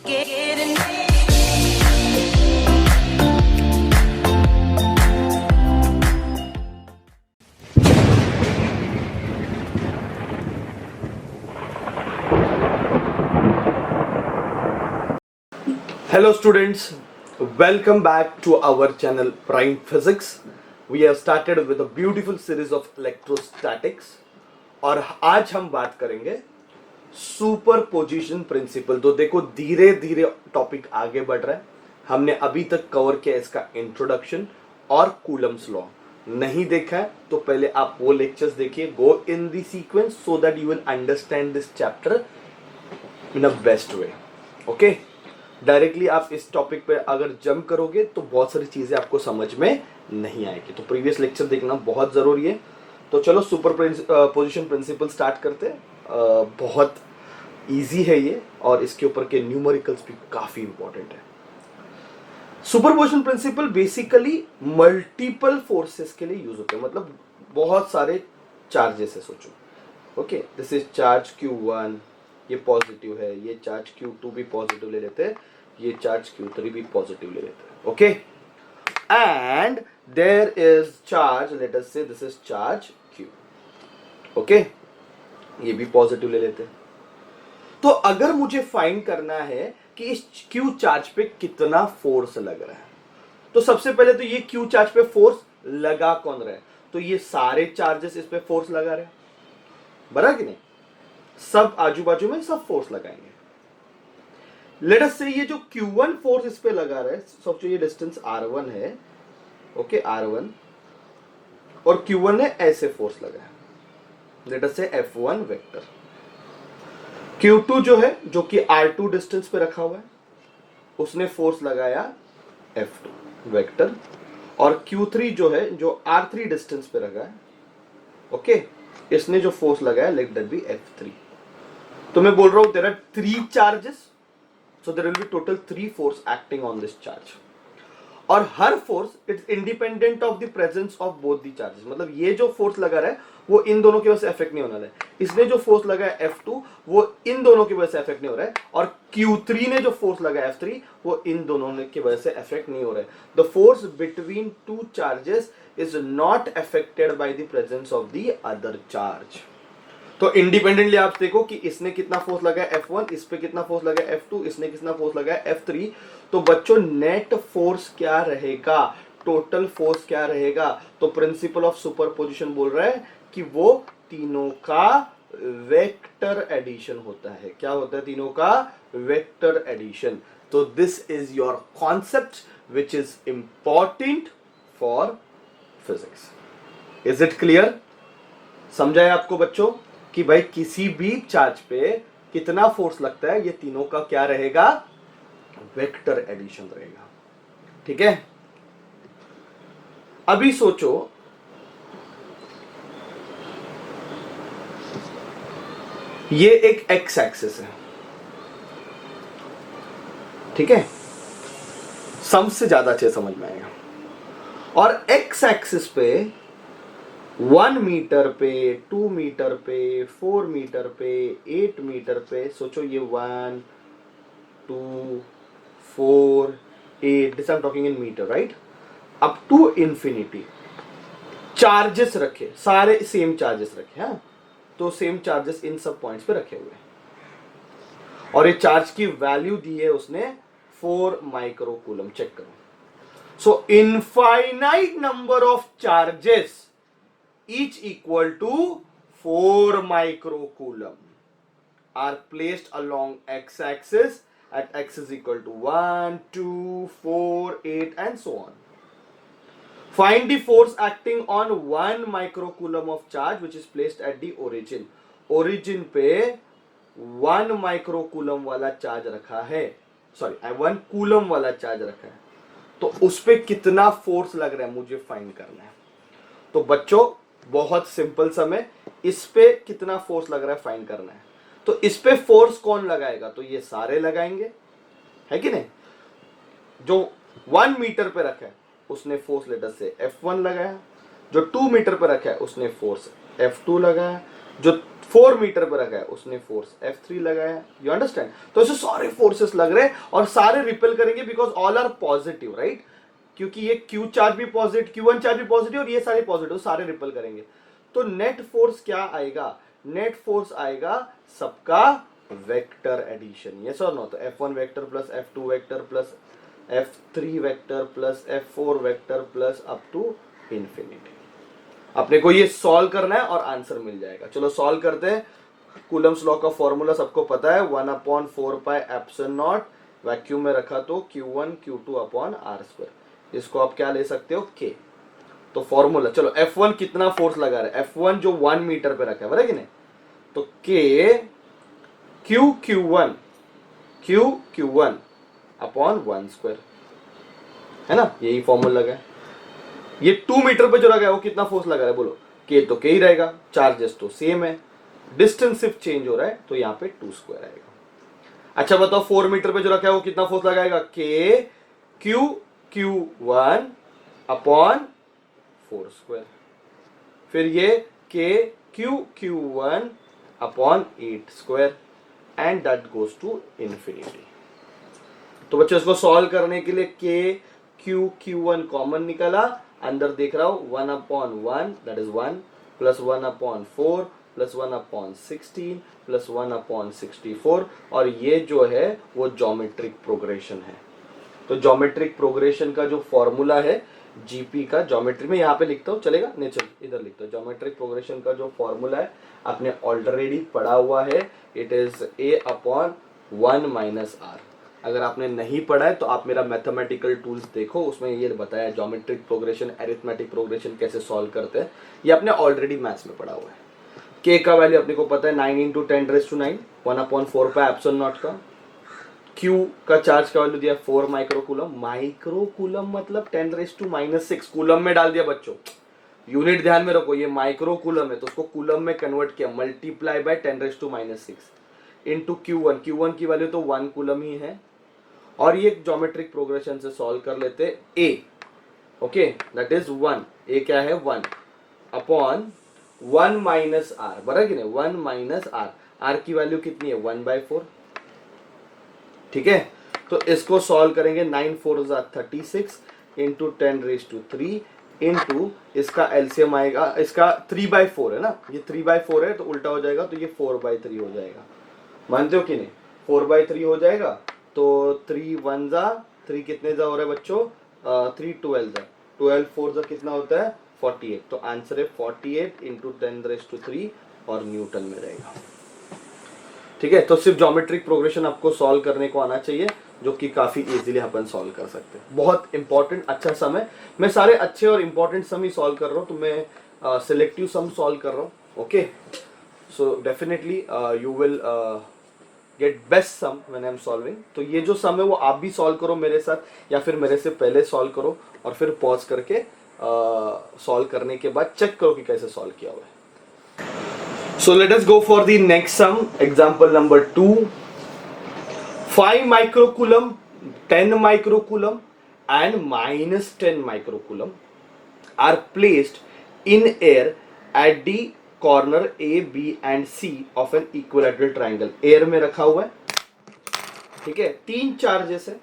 Getting Hello students, welcome back to our channel Prime Physics. We have started with a beautiful series of electrostatics और आज हम बात करेंगे superposition principle. तो देखो धीरे धीरे टॉपिक आगे बढ़ रहा है। हमने अभी तक कवर किया इसका इंट्रोडक्शन और कूलम्स लॉ। नहीं देखा है तो पहले आप वो लेक्चर्स देखिए, go in the sequence so that you will understand this chapter in a best way. Okay, directly आप इस टॉपिक पे अगर जंप करोगे तो बहुत सारी चीजें आपको समझ में नहीं आएगी, तो प्रीवियस लेक्चर देखना बहुत जरूरी है। तो चलो सुपर पोजिशन प्रिंसिपल स्टार्ट करते हैं। बहुत इजी है ये और इसके ऊपर के न्यूमेरिकल्स भी काफी इंपॉर्टेंट है। Superposition principle basically multiple forces के लिए यूज होते हैं, मतलब बहुत सारे चार्जेस है। सोचो, okay, this is charge Q1, ये पॉजिटिव है, ये चार्ज Q2 भी पॉजिटिव ले लेते हैं, ये चार्ज Q3 भी पॉजिटिव ले लेते हैं। Okay, and there is charge, let us say this is charge Q, okay, ये भी पॉजिटिव ले लेते हैं। तो अगर मुझे फाइंड करना है कि इस Q चार्ज पे कितना फोर्स लग रहा है, तो सबसे पहले तो ये Q चार्ज पे फोर्स लगा कौन रहा है, तो ये सारे चार्जेस इस पे फोर्स लगा रहे हैं, बराबर कि नहीं? सब आजू बाजू में सब फोर्स लगाएंगे। लेट अस से ये जो Q1 फोर्स इस पे लगा रहा है, सोचो ये डिस्टेंस R1 है, ओके, R1, और Q1 ने ऐसे फोर्स लगा है, लेट अस से F1 वेक्टर। Q2 जो है, जो कि R2 डिस्टेंस पे रखा हुआ है, उसने फोर्स लगाया F2 वेक्टर, और Q3 जो है, जो R3 डिस्टेंस पे रखा है, ओके, इसने जो फोर्स लगाया लेट दैट बी F3। तो मैं बोल रहा हूं there are 3 charges, so there will be total 3 force acting on this charge, और हर force it's independent of the presence of both the charges. मतलब ये जो फोर्स लगा रहा है वो इन दोनों की वजह से इफेक्ट नहीं होने वाला है, इसने जो फोर्स लगाया F2 वो इन दोनों की वजह से इफेक्ट नहीं हो रहा है, और Q3 ने जो फोर्स लगाया F3 वो इन दोनों की वजह से इफेक्ट नहीं हो रहा है। The force between two charges is not affected by the presence of the other charge. तो इंडिपेंडेंटली आप देखो कि इसने कितना फोर्स लगाया F1, इस पे कितना फोर्स लगाया F2, इसने कितना फोर्स लगाया F3, तो बच्चों नेट फोर्स क्या रहेगा, टोटल फोर्स क्या रहेगा? तो प्रिंसिपल ऑफ सुपरपोजिशन बोल रहा है कि वो तीनों का वेक्टर एडिशन होता है। क्या होता है? तीनों का वेक्टर एडिशन। तो this is your concept which is important for physics. Is it clear? समझा है आपको बच्चों कि भाई किसी भी चार्ज पे कितना फोर्स लगता है, ये तीनों का क्या रहेगा? वेक्टर एडिशन रहेगा। ठीक है, अभी सोचो ये एक एक्स एक्सिस है, ठीक है, सम से ज्यादा अच्छे समझ में आएगा। और एक्स एक्सिस पे 1 मीटर पे, 2 मीटर पे, 4 मीटर पे, 8 मीटर पे, सोचो ये 1, 2, 4, 8, this I am talking in metre, right, up to infinity charges रखे, सारे सेम चार्जेस रखे, हाँ, तो सेम चार्जेस इन सब पॉइंट्स पे रखे हुए हैं, और ये चार्ज की वैल्यू दी है उसने 4 माइक्रो कूलम। चेक करो, so infinite number of charges each equal to 4 microcoulomb are placed along x-axis at x is equal to 1, 2, 4, 8 and so on. Find the force acting on 1 microcoulomb of charge which is placed at the origin. Origin पे 1 microcoulomb वाला charge रखा है, sorry 1 coulomb वाला charge रखा है, तो उस पे कितना फोर्स लग रहा है मुझे फाइंड करना है। तो बच्चों बहुत सिंपल सम है, इस पे कितना फोर्स लग रहा है फाइंड करना है। तो इस पे फोर्स कौन लगाएगा? तो ये सारे लगाएंगे, है कि नहीं? जो 1 मीटर पे रखा है उसने फोर्स लेटर से F1 लगाया, जो 2 मीटर पे रखा है उसने फोर्स F2 लगाया, जो 4 मीटर पे रखा है, उसने फोर्स F3 लगाया, यू अंडरस्टैंड। तो ऐसे सारे फोर्सेस लग रहे हैं और सारे रिपेल करेंगे because all are positive, right, क्योंकि ये Q चार्ज भी पॉजिटिव, Q1 चार्ज भी पॉजिटिव और ये सारे पॉजिटिव, सारे रिपेल करेंगे। तो नेट फोर्स क्या आएगा, नेट फोर्स आएगा सबका वेक्टर एडिशन, यस और नो। तो F1 vector plus F2 vector plus F3 vector plus F4 vector plus up to infinity. अपने को ये सॉल्व करना है और आंसर मिल जाएगा। चलो सॉल्व करते हैं। कूलम्स लॉ का फॉर्मूला सबको पता है, 1/4πε0, वैक्यूम में रखा तो Q1 Q2 अपॉन R²। इसको आप क्या ले सकते हो, K। तो फॉर्मूला, चलो F1 कितना फोर्स लगा रहा है, F1 जो 1 मीटर पे रखा है, बराबर कि नहीं, तो K Q1 अपॉन 1², है ना, यही फॉर्मूला लगा है। ये 2 मीटर पे जो लगा है वो कितना फोर्स लगा रहा है, बोलो। K तो K ही रहेगा, चार्जेस तो सेम है, डिस्टेंस सिर्फ चेंज हो रहा है, तो यहाँ पे 2² आएगा। अच्छा बताओ 4 मीटर पे जो रखा है वो कितना फोर्स लगाएगा, K Q1 अपॉन 4²। फिर ये K Q1 upon 8² and that goes to infinity. तो बच्चों इसको सॉल्व करने के लिए K Q1 कॉमन निकला, अंदर देख रहा हूं 1/1 that is 1 plus 1/4 plus 1/16 plus 1/64, और ये जो है वो ज्योमेट्रिक प्रोग्रेशन है। तो ज्योमेट्रिक प्रोग्रेशन का जो फॉर्मूला है जीपी का, ज्योमेट्री में यहाँ पे लिखता हूँ, चलेगा, नहीं चल इधर लिखता हूँ। ज्योमेट्रिक प्रोग्रेशन का जो फॉर्मूला है आपने ऑलरेडी पढ़ा हुआ है, इट इज A/1 - R। अगर आपने नहीं पढ़ा है तो आप मेरा मैथमेटिकल टूल्स देखो, उसमें ये बताया ज्योमेट्रिक प्रोग्रेशन, अरिथमेटिक प्रोग्रेशन कैसे सॉल्व करते हैं, ये आपने ऑलरेडी मैथ्स में पढ़ा हुआ है। K का वैल्यू अपने को पता है 9 × 10⁻⁹, 1/4πε0 का। Q का चार्ज का वैल्यू दिया 4 माइक्रोकूलम, माइक्रोकूलम मतलब 10⁻⁻6, कूलम में डाल दिया बच्चों, यूनिट ध्यान में रखो, ये माइक्रोकूलम है तो उसको कूलम में कन्वर्ट किया, मल्टीप्लाई बाय 10⁻⁻6 इंटू Q1 की वैल्यू तो 1 कूलम ही है। और ये ज्योमेट्रिक प्रोग्रेशन से सॉल्व कर लेते A, okay, that is 1, A क्या है 1 अपॉन 1 - R, बराबर कि नहीं, 1 - R, R की वैल्यू कितनी है 1/4, ठीक है। तो इसको सॉल्व करेंगे, 9 4 36 इंटू 10⁻³ इंटू इसका एलसीएम आएगा, इसका 3/4 है ना, ये 3/4 है तो उल्टा हो जाएगा, तो ये 4/3 हो जाएगा, मानते हो कि नहीं, 4/3 हो जाएगा। तो 3 1 3 कितने जा हो रहा है बच्चों, 3 12 12 4 कितना होता है 48, तो आंसर है 48 इंटू 10⁻³ और न्यूटन में रहेगा, ठीक है। तो सिर्फ ज्योमेट्रिक प्रोग्रेशन आपको सॉल्व करने को आना चाहिए, जो कि काफी इजीली अपन सॉल्व कर सकते हैं। बहुत इंपॉर्टेंट अच्छा सम है, मैं सारे अच्छे और इंपॉर्टेंट सम ही सॉल्व कर रहा हूँ, तो मैं सिलेक्टिव सम सॉल्व कर रहा हूँ, okay. So definitely you will get best sum when I am solving. तो ये जो सम है वो आप भी सॉल्व करो मेरे साथ, या फिर मेरे से पहले सॉल्व करो और फिर पॉज करके सॉल्व करने के बाद चेक करो कि कैसे सॉल्व किया हुआ है। So let us go for the next sum, example number 2. 5 microcoulomb, 10 microcoulomb and minus 10 microcoulomb are placed in air at the corner A, B and C of an equilateral triangle. Air में रखा हुआ है, ठीक है, 3 charges है,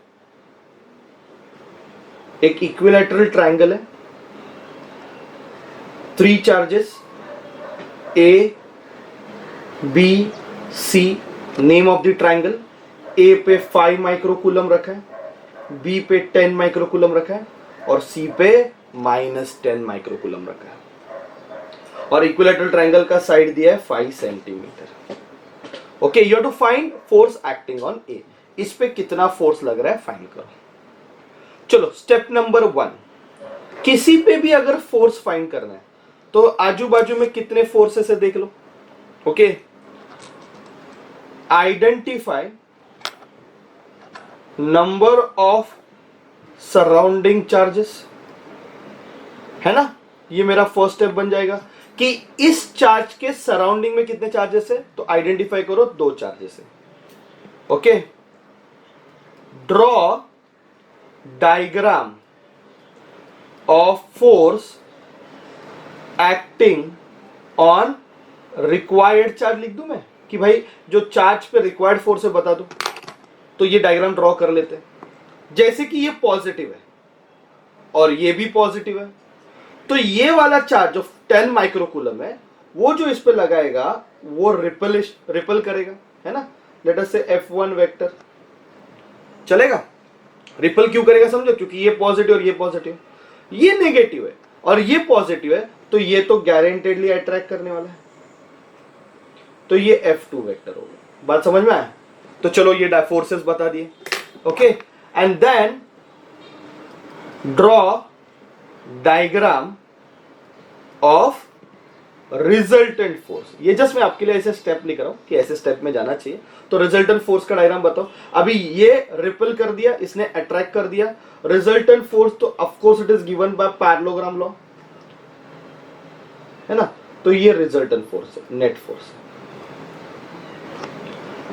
एक equilateral triangle है, 3 charges A B C, name of the triangle. A पे 5 माइक्रोकूलम रखा है, B पे 10 माइक्रोकूलम रखा है और C पे -10 माइक्रोकूलम रखा है, और इक्विलैटरल ट्राइंगल का साइड दिया है 5 centimetre. Okay, you have to find force acting on A। इस पे कितना फोर्स लग रहा है फाइंड करो। चलो स्टेप नंबर 1, किसी पे भी अगर फोर्स फाइंड करना है तो आजू बाजू में कितने फोर्सेस है देख लो, okay. Identify number of surrounding charges, है ना, ये मेरा फर्स्ट स्टेप बन जाएगा कि इस चार्ज के सराउंडिंग में कितने चार्जेस है, तो आइडेंटिफाई करो 2 चार्जेस है, okay. Draw diagram of force acting on required charge लिख दूं मैं कि भाई जो चार्ज पे रिक्वायर्ड फोर्स है बता दो, तो ये डायग्राम ड्रॉ कर लेते हैं। जैसे कि ये पॉजिटिव है और ये भी पॉजिटिव है, तो ये वाला चार्ज जो 10 माइक्रोकूलम है वो जो इस पे लगाएगा वो रिपल करेगा, है ना। लेट अस से F1 वेक्टर चलेगा। रिपल क्यों करेगा समझो, क्योंकि ये पॉजिटिव और ये पॉजिटिव, ये नेगेटिव है और ये पॉजिटिव है, तो ये तो गारंटेडली अट्रैक्ट करने वाला है, तो ये F2 वेक्टर होगा। बात समझ में आया? तो चलो ये फोर्सेस बता दिए, okay. And then draw diagram of resultant force. ये जस्ट मैं आपके लिए ऐसे स्टेप लिख रहा हूं कि ऐसे स्टेप में जाना चाहिए। तो रिजल्टेंट फोर्स का डायग्राम बताओ। अभी ये रिपल कर दिया, इसने अट्रैक्ट कर दिया। रिजल्टेंट फोर्स तो of course it is given by parallelogram law, है ना। तो ये रिजल्टेंट फोर्स है, नेट फोर्स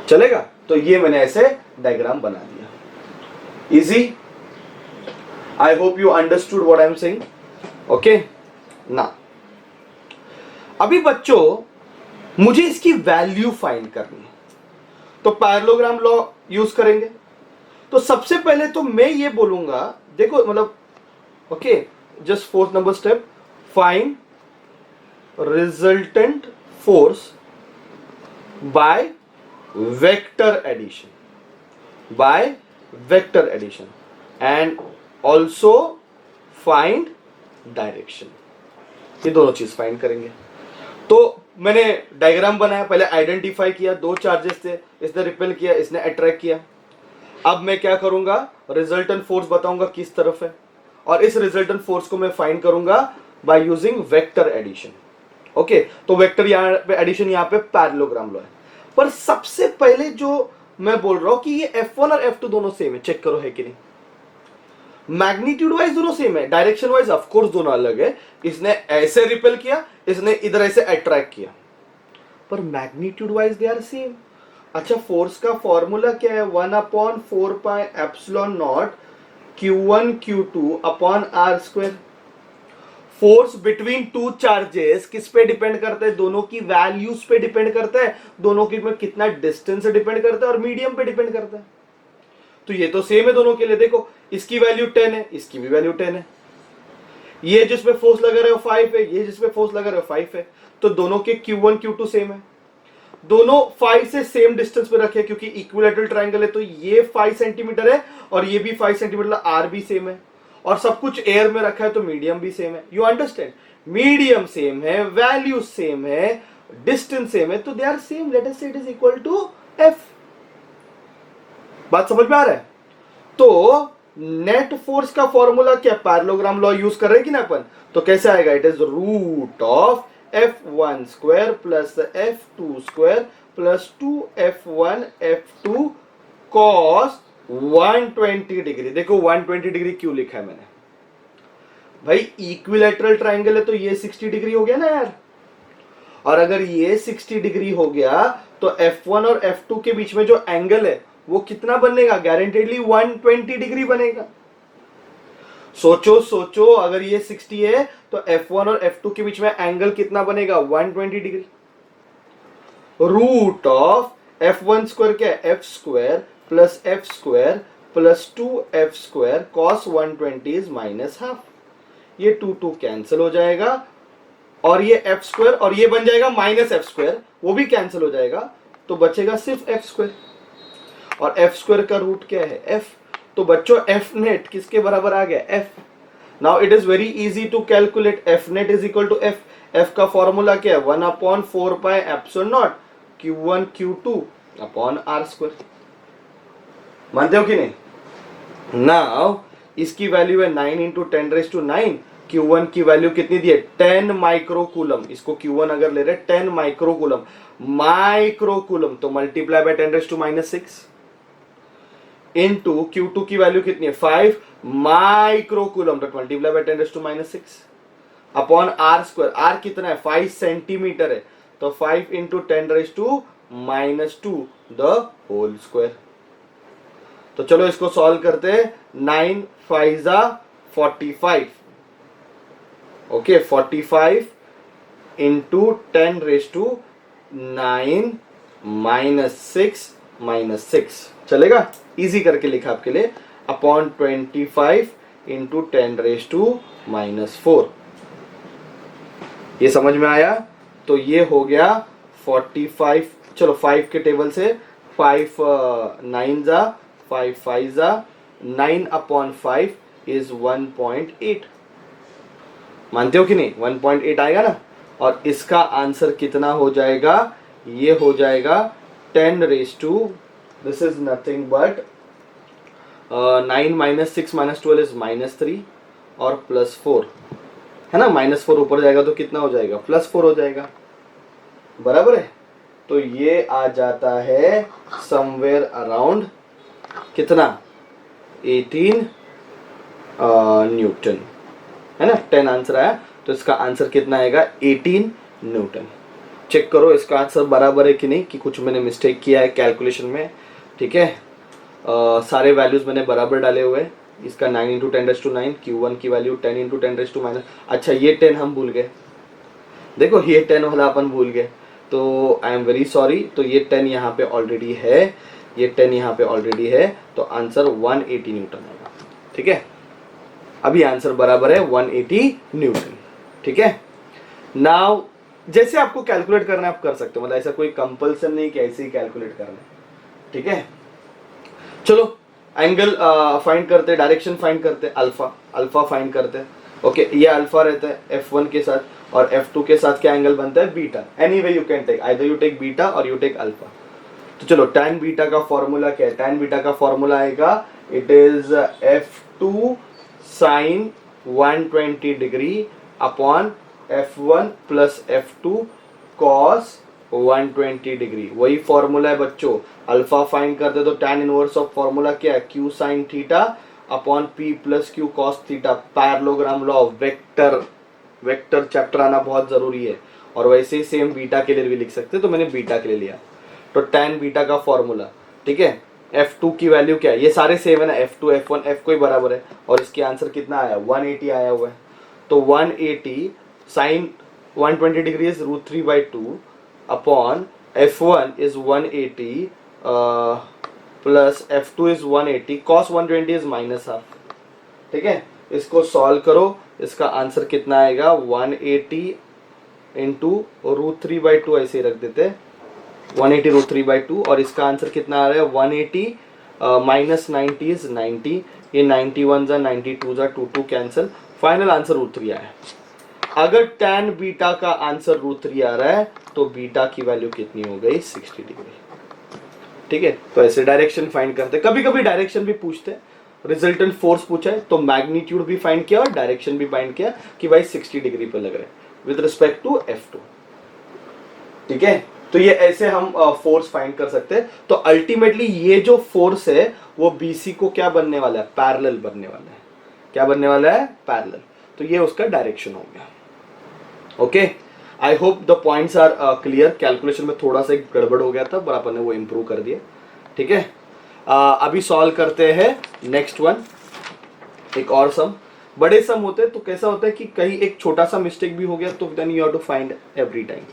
चलेगा। तो ये मैंने ऐसे डायग्राम बना दिया। Easy, I hope you understood what I am saying, okay ना। अभी बच्चों मुझे इसकी वैल्यू फाइंड करनी है, तो पैरेललोग्राम लॉ यूज करेंगे। तो सबसे पहले तो मैं ये बोलूंगा, देखो मतलब okay, just fourth number step, find resultant force by vector addition and also find direction. ये दोनों चीज फाइंड करेंगे। तो मैंने डायग्राम बनाया, पहले आइडेंटिफाई किया, दो चार्जेस थे, इसने रिपेल किया, इसने अट्रैक्ट किया। अब मैं क्या करूंगा, रिजल्टेंट फोर्स बताऊंगा किस तरफ है, और इस रिजल्टेंट फोर्स को मैं फाइंड करूंगा by using vector addition, okay. तो वेक्टर यहाँ पे एडिशन, यहाँ पे पैरेललोग्राम लॉ है। पर सबसे पहले जो मैं बोल रहा हूं कि ये F1 और F2 दोनों सेम है, चेक करो है कि नहीं। मैग्नीट्यूड वाइज दोनों सेम है, डायरेक्शन वाइज ऑफ कोर्स दोनों अलग है। इसने ऐसे रिपेल किया, इसने इधर ऐसे अट्रैक्ट किया, पर magnitude wise they are same. अच्छा, फोर्स का फॉर्मूला क्या है, 1/4 pi epsilon naught Q1 Q2 upon R square. Force between two charges किस पे डिपेंड करता है, दोनों की वैल्यूज पे डिपेंड करता है, दोनों की में कितना डिस्टेंस डिपेंड करता है, और मीडियम पे डिपेंड करता है। तो ये तो सेम है दोनों के लिए। देखो इसकी वैल्यू 10 है, इसकी भी वैल्यू 10 है। ये जिसपे फोर्स लगा रहे हो 5 है, ये जिसपे फोर्स लगा रहे हो 5 है। तो दोनों के Q1 Q2 सेम है। दोनों 5 से सेम डिस्टेंस पे रखे, क्योंकि इक्विलैटरल ट्रायंगल है, तो ये 5 सेंटीमीटर है और ये भी 5 सेंटीमीटर, आर भी सेम है, और सब कुछ एयर में रखा है, तो मीडियम भी सेम है। यू अंडरस्टैंड, मीडियम सेम है, वैल्यू सेम है, डिस्टेंस सेम है, तो they are same. Let us say it is equal to F। बात समझ में आ रहा है? तो नेट फोर्स का फॉर्मूला क्या, पैरेललोग्राम लॉ यूज कर रहे हैं कि ना अपन, तो कैसे आएगा, it is root of F1 square plus F2 square plus 2F1 F2 cos 120 degree. देखो 120 डिग्री क्यों लिखा है मैंने, भाई इक्विलैटरल ट्रायंगल है तो ये 60 डिग्री हो गया ना यार, और अगर ये 60 डिग्री हो गया तो F1 और F2 के बीच में जो एंगल है वो कितना बनेगा, गारंटेडली 120 डिग्री बनेगा। सोचो सोचो, अगर ये 60 है तो F1 और F2 के बीच में एंगल कितना बनेगा, 120 degree. Root of F1 square क्या है, F square plus F square plus 2F square cos 120 is minus half. ये 2 कैंसिल हो जाएगा, और ये F स्क्वायर और ये बन जाएगा माइनस F स्क्वायर, वो भी कैंसिल हो जाएगा, तो बचेगा सिर्फ F स्क्वायर। और F स्क्वायर का रूट क्या है, F। तो बच्चों F नेट किसके बराबर आ गया, F। Now it is very easy to calculate F net is equal to F। F का फॉर्मूला क्या है, 1/4 pi epsilon naught Q1 Q2 upon R square. मानते हो कि नहीं? नाउ इसकी वैल्यू है 9 इंटू 10⁻⁹। Q1 की वैल्यू कितनी दी है, 10 माइक्रोकूलम। इसको Q1 अगर ले रहे 10 माइक्रोकूलम, माइक्रोकूलम तो मल्टीप्लाई बाय 10⁻⁻⁶ इनटू Q2 की वैल्यू कितनी है, 5 माइक्रोकूलम, तो multiply by 10⁻⁶ upon R square. R कितना है, 5 सेंटीमीटर है, तो 5 इंटू 10⁻⁻² द होल स्क्वायर। तो चलो इसको सॉल्व करते हैं। 9 5 45, ओके 45 इंटू 10⁻⁻⁶ 9 -6 चलेगा, इजी करके लिखा आपके लिए, अपॉन 25 इंटू 10⁻⁻⁴। ये समझ में आया? तो ये हो गया 45, चलो 5 के टेबल से 5 9 जा 5 5 जा 9/5 इज 1.8। मानते हो कि नहीं? 1.8 आएगा ना। और इसका आंसर कितना हो जाएगा? ये हो जाएगा 10⁻, this is nothing but 9 -6 -12 is -3 और +4 है ना। -4 ऊपर जाएगा तो कितना हो जाएगा? +4 हो जाएगा, बराबर है। तो ये आ जाता है समवेयर अराउंड कितना? 18 न्यूटन, है ना। 10 आंसर आया, तो इसका आंसर कितना आएगा? 18 न्यूटन। चेक करो इसका आंसर बराबर है कि नहीं, कि कुछ मैंने मिस्टेक किया है कैलकुलेशन में। ठीक है, सारे वैल्यूज मैंने बराबर डाले हुए। इसका 9 × 10⁻⁹, Q1 की वैल्यू 10 × 10⁻⁻। अच्छा, ये 10 हम भूल गए, देखो ये 10 वाला अपन भूल गए, तो आई एम वेरी सॉरी। तो ये 10 यहाँ पे ऑलरेडी है, ये 10 यहाँ पे ऑलरेडी है, तो आंसर 180 न्यूटन आएगा। ठीक है, अभी आंसर बराबर है 180 न्यूटन। ठीक है, नाउ जैसे आपको कैलकुलेट करना है आप कर सकते हो, मतलब ऐसा कोई कंपल्सन नहीं कि ऐसे ही कैलकुलेट करना है। ठीक है, चलो एंगल फाइंड करते, डायरेक्शन फाइंड करते, अल्फा फाइंड करते। ओके, ये अल्फा रहता है F1 के साथ, और F2 के साथ क्या एंगल बनता है? Beta. Anyway you can take, either you take beta और यू टेक अल्फा। तो चलो, tan बीटा का फॉर्मूला क्या है? tan बीटा का फॉर्मूला आएगा, it is F2 sin 120 degree upon F1 plus F2 cos 120 degree. वही फॉर्मूला है बच्चों। अल्फा फाइंड करते तो tan इनवर्स ऑफ फॉर्मूला क्या है? Q sin theta upon P plus Q cos theta. Parallelogram law, vector chapter आना बहुत जरूरी है। और वैसे ही सेम बीटा के लिए भी लिख सकते, तो मैंने बीटा के लिए लिया। तो tan बीटा का फॉर्मूला, ठीक है, F2 की वैल्यू क्या है? ये सारे सेम है ना, F2 F1 F कोई बराबर है, और इसके आंसर कितना आया? 180 आया हुआ है। तो 180 sine 120 degree is √3/2 upon F1 is 180 plus F2 is 180 cos 120 is -half. ठीक है, इसको सॉल्व करो, इसका आंसर कितना आएगा? 180 इंटू √3/2, ऐसे ही रख देते हैं, 180 √3/2, और इसका आंसर कितना आ रहा है? 180 -90 इज 90, ये 91 जा 92 जा 2 कैंसिल, फाइनल आंसर √3 आया। अगर tan बीटा का आंसर √3 आ रहा है तो बीटा की वैल्यू कितनी हो गई? 60 डिग्री। ठीक है, तो ऐसे डायरेक्शन फाइंड करते, कभी कभी डायरेक्शन भी पूछते हैं, रिजल्टेंट फोर्स पूछा है तो मैग्नीट्यूड भी फाइंड किया और डायरेक्शन भी फाइंड किया कि भाई 60 डिग्री पे लग रहे हैं विद रिस्पेक्ट टू F2। ठीक है, तो ये ऐसे हम फोर्स फाइंड कर सकते हैं। तो अल्टीमेटली ये जो फोर्स है वो BC को क्या बनने वाला है? पैरेलल बनने वाला है। क्या बनने वाला है? पैरेलल। तो ये उसका डायरेक्शन हो गया। Okay, I hope the points are clear. Calculation में थोड़ा सा एक गड़बड़ हो गया था, पर अपन ने वो इम्प्रूव कर दिया। ठीक है, अभी सॉल्व करते हैं नेक्स्ट वन, एक और सम। बड़े सम होते हैं तो कैसा होता है कि कहीं एक छोटा सा मिस्टेक भी हो गया तो then you have to find every time.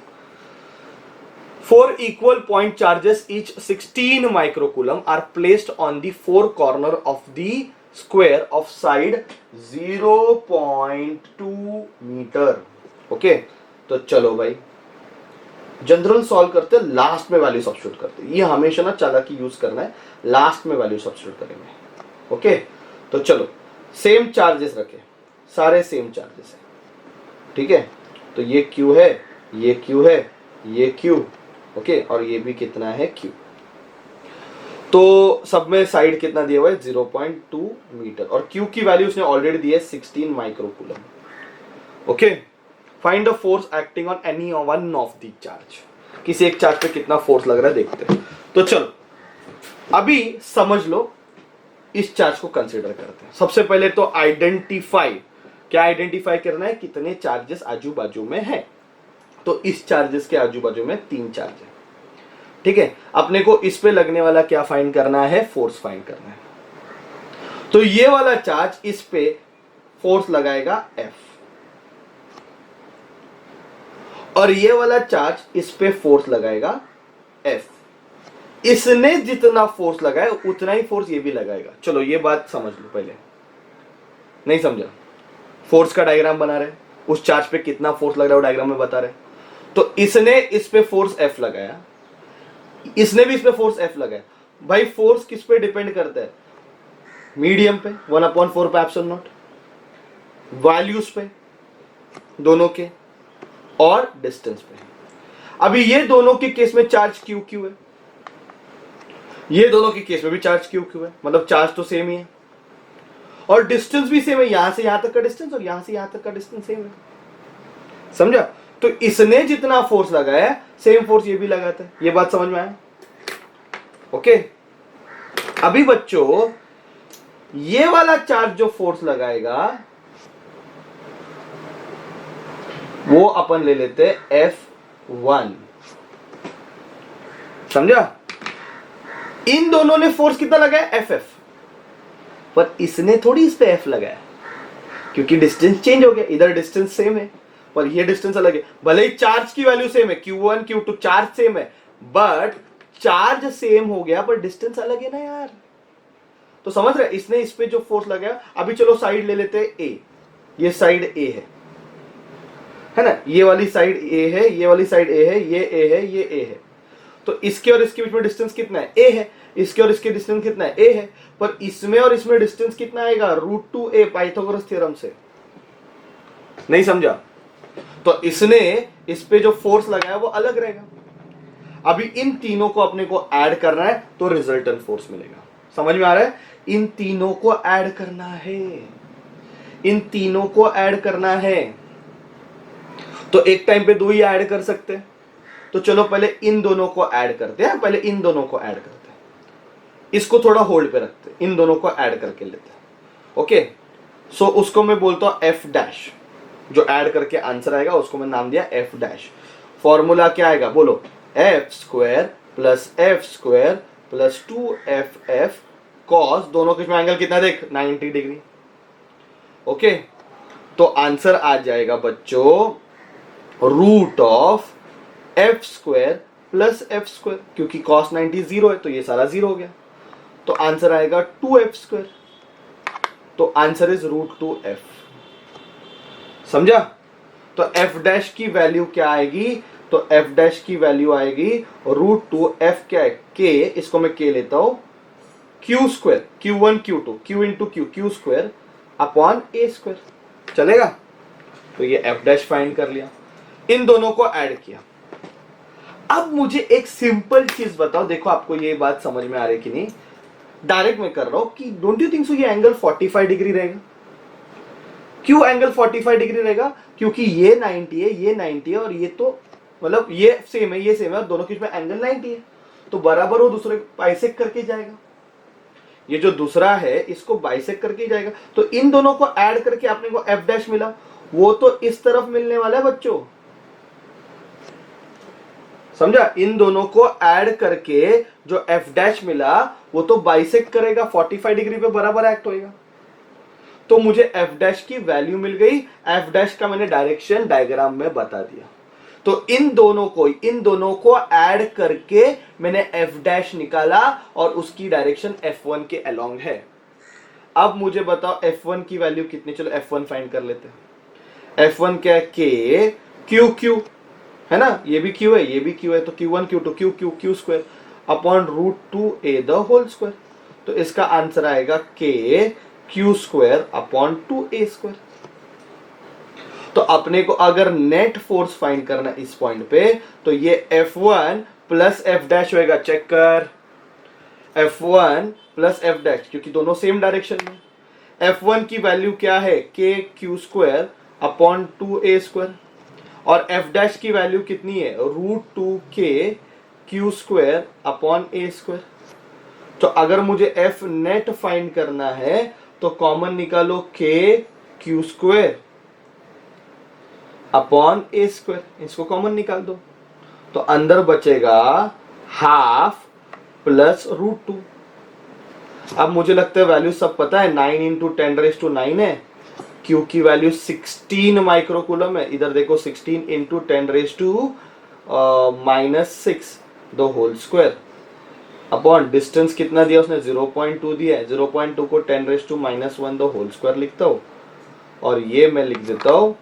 4 equal point charges each 16 microcoulomb are placed on the four corner of the square of side 0.2 metre. Okay, तो चलो भाई जनरल सॉल्व करते हैं, लास्ट में वैल्यू सब्स्टिट्यूट करते हैं। ये हमेशा ना चालाकी यूज करना है, लास्ट में वैल्यू सब्स्टिट्यूट करेंगे। ओके, तो चलो सेम चार्जेस रखे, सारे सेम चार्जेस है। ठीक है, तो ये Q है, ये Q है, ये Q, ओके, और ये भी कितना है? Q। तो सब में साइड कितना दिया हुआ है? 0.2 मीटर, और Q की वैल्यू उसने ऑलरेडी दी है 16 microcoulomb. Okay, find the force acting on any one of the charge. किसी एक चार्ज पे कितना फोर्स लग रहा है देखते हैं। तो चलो अभी समझ लो, इस चार्ज को कंसीडर करते हैं। सबसे पहले तो आइडेंटिफाई, क्या आइडेंटिफाई करना है? कितने चार्जेस आजू बाजू में है। तो इस चार्जेस के आजू बाजू में 3 चार्ज है। ठीक है, अपने को इस पे लगने वाला क्या फाइंड करना है? फोर्स फाइंड करना है। तो ये वाला चार्ज इस पे फोर्स लगाएगा F, और ये वाला चार्ज इस पे फोर्स लगाएगा F। इसने जितना फोर्स लगाया उतना ही फोर्स ये भी लगाएगा। चलो ये बात समझ लो पहले, नहीं समझा? फोर्स का डायग्राम बना रहे, उस चार्ज पे कितना फोर्स लग रहा है वो डायग्राम में बता रहे। तो इसने इस पे फोर्स F लगाया, इसने भी इस पे फोर्स F लगाया। भाई फोर्स किस पे डिपेंड करता है? मीडियम पे 1/4 पे एप्सिलॉन नॉट, वैल्यूज पे दोनों के, और डिस्टेंस पे। अभी ये दोनों के केस में चार्ज क्यू क्यू है, ये दोनों के केस में भी चार्ज क्यू क्यू है, मतलब चार्ज तो सेम ही है और डिस्टेंस भी सेम है। यहां से यहां तक का डिस्टेंस और यहां से यहां तक का डिस्टेंस सेम है। समझा? तो इसने जितना फोर्स लगाया सेम फोर्स ये भी लगाता है। ये बात समझ में आया? ओके। अभी बच्चों ये वाला चार्ज जो फोर्स लगाएगा वो अपन ले लेते हैं F1। समझा? इन दोनों ने फोर्स कितना लगाया? FF। पर इसने थोड़ी इस पे F लगाया, क्योंकि डिस्टेंस चेंज हो गया। इधर डिस्टेंस सेम है पर ये डिस्टेंस अलग है। भले ही चार्ज की वैल्यू सेम है, Q1 Q2 चार्ज सेम है, बट चार्ज सेम हो गया पर डिस्टेंस अलग है ना यार। तो समझ रहे? इसने इस पे जो फोर्स लगाया। अभी चलो साइड ले लेते हैं A। ये साइड A है ना? ये वाली साइड A है, ये वाली साइड A है, ये A है, ये A है। तो इसके और इसके बीच में डिस्टेंस कितना है? A है। इसके और इसके डिस्टेंस कितना है? A है। पर इसमें और इसमें डिस्टेंस कितना आएगा? √2a पाइथागोरस थ्योरम से। नहीं समझा? तो इसने इस पे जो फोर्स लगाया वो अलग रहेगा। अभी इन तीनों को अपने को ऐड करना है तो रिजल्टेंट फोर्स मिलेगा। समझ में आ रहा है? इन तीनों को ऐड करना है, इन तीनों को ऐड करना है। तो एक टाइम पे दो ही ऐड कर सकते हैं। तो चलो पहले इन दोनों को ऐड करते हैं, पहले इन दोनों को ऐड करते हैं। इसको थोड़ा होल्ड पे रखते हैं, इन दोनों को ऐड करके लेते हैं। ओके, सो उसको मैं बोलता हूं F डैश। जो ऐड करके आंसर आएगा उसको मैं नाम दिया F डैश। फॉर्मूला क्या आएगा? बोलो, F² plus F² plus 2FF cos, दोनों के एंगल कितना देख? 90 डिग्री। ओके, तो आंसर आ जाएगा बच्चों √F² प्लस F², क्योंकि cos 90 0 है तो ये सारा 0 हो गया। तो आंसर आएगा 2F²। तो आंसर इज √2F। समझा? तो F डैश की वैल्यू क्या आएगी? तो F डैश की वैल्यू आएगी √2F। क्या है? K, इसको मैं K लेता हूं, Q², Q1 Q2 Q into Q² upon A²। चलेगा? तो ये F डैश फाइंड कर लिया, इन दोनों को ऐड किया। अब मुझे एक सिंपल चीज बताओ, देखो आपको ये बात समझ में आ रही कि नहीं? डायरेक्ट मैं कर रहा हूं कि डोंट यू थिंक सो ये एंगल 45 डिग्री रहेगा? क्यों एंगल 45 डिग्री रहेगा? क्योंकि ये 90 है, ये 90 है और ये तो मतलब ये सेम है, ये सेम है और दोनों के बीच में एंगल 90 है, तो बराबर वो दूसरे बाइसेक्ट करके जाएगा। ये जो दूसरा है इसको बाइसेक्ट करके जाएगा। तो इन दोनों को ऐड करके अपने को F डैश मिला, वो तो इस तरफ मिलने वाला है बच्चों। समझा? इन दोनों को ऐड करके जो F डैश मिला वो तो बाइसेक्ट करेगा, 45 डिग्री पे बराबर एक्ट होएगा। तो मुझे F डैश की वैल्यू मिल गई। F डैश का मैंने डायरेक्शन डायग्राम में बता दिया। तो इन दोनों को ऐड करके मैंने F डैश निकाला और उसकी डायरेक्शन F1 के अलोंग है। अब मुझे बताओ F1 की वैल्यू कितनी? चलो F1 फाइंड कर लेते हैं। F1 क्या है? K Q है ना? ये भी Q है, ये भी Q है, तो Q1 Q2 Q² upon √2a the whole square. तो इसका आंसर आएगा K Q² अपॉन 2a²। तो अपने को अगर नेट फोर्स फाइंड करना इस पॉइंट पे, तो ये F1 प्लस F डैश होएगा। चेक कर, F1 प्लस F डैश, क्योंकि दोनों सेम डायरेक्शन में। F1 की वैल्यू क्या है? K Q² अपॉन 2a² और F डैश की वैल्यू कितनी है? √2K Q² upon a²। तो अगर मुझे F नेट फाइंड करना है तो कॉमन निकालो K Q² अपॉन a², इसको कॉमन निकाल दो तो अंदर बचेगा हाफ प्लस √2। अब मुझे लगता है वैल्यू सब पता है, 9 × 10⁻⁹ है, Q की वैल्यू 16 माइक्रोकूलम है, इधर देखो 16 into 10⁻⁻6 the whole square upon distance कितना दिया उसने 0.2 दिया है, 0.2 को 10⁻⁻1 द होल स्क्वायर लिखता हूँ और ये मैं लिख देता हूँ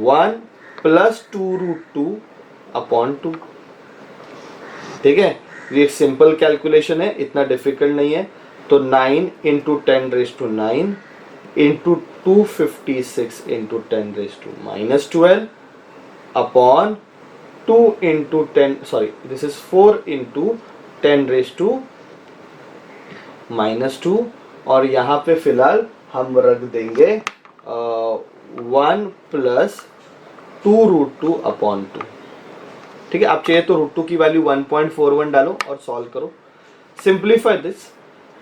1 प्लस 2√2 अपॉन 2। ठीक है, ये सिंपल कैलकुलेशन है, इतना डिफिकल्ट नहीं है। तो 9 into 10⁻9 into 256 into 10⁻⁻12 upon 2 into 10 sorry this is 4 into 10⁻⁻2 और यहाँ पे फिलहाल हम रख देंगे 1 प्लस 2√2 अपॉन 2। ठीक है, आप चाहिए तो √2 की वैल्यू 1.41 डालो और सॉल्व करो। Simplify this,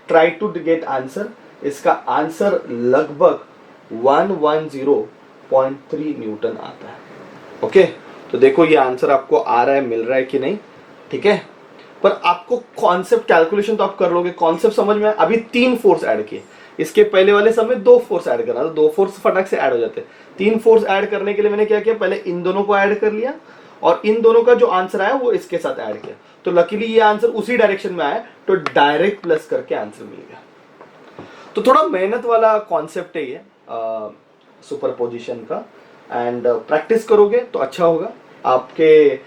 try to get answer. इसका आंसर लगभग 110.3 न्यूटन आता है। ओके, तो देखो ये आंसर आपको आ रहा है, मिल रहा है कि नहीं। ठीक है, पर आपको कॉन्सेप्ट कैलकुलेशन तो आप कर लोगे, कॉन्सेप्ट समझ में। अभी 3 फोर्स ऐड किए, इसके पहले वाले सब में 2 फोर्स ऐड करना, तो 2 फोर्स फटाक से ऐड हो जाते हैं। 3 फोर्स ऐड करने के लिए मैंने क्या किया, पहले इन दोनों को ऐड कर लिया और इन दोनों का जो आंसर आया वो इसके साथ ऐड किया, तो लकीली ये आंसर उसी डायरेक्शन में आया, तो डायरेक्ट प्लस करके आंसर मिल गया। तो थोड़ा मेहनत वाला कॉन्सेप्ट है ये सुपरपोजिशन का, एंड प्रैक्टिस करोगे तो अच्छा होगा। आपके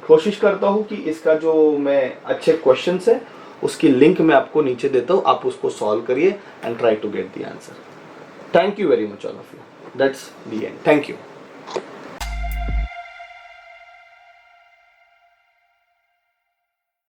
कोशिश करता हूँ कि इसका जो मैं अच्छे क्वेश्चंस है उसकी लिंक मैं आपको नीचे देता हूँ, आप उसको सॉल्व करिए and try to get the answer. Thank you very much all of you, that's the end, thank you.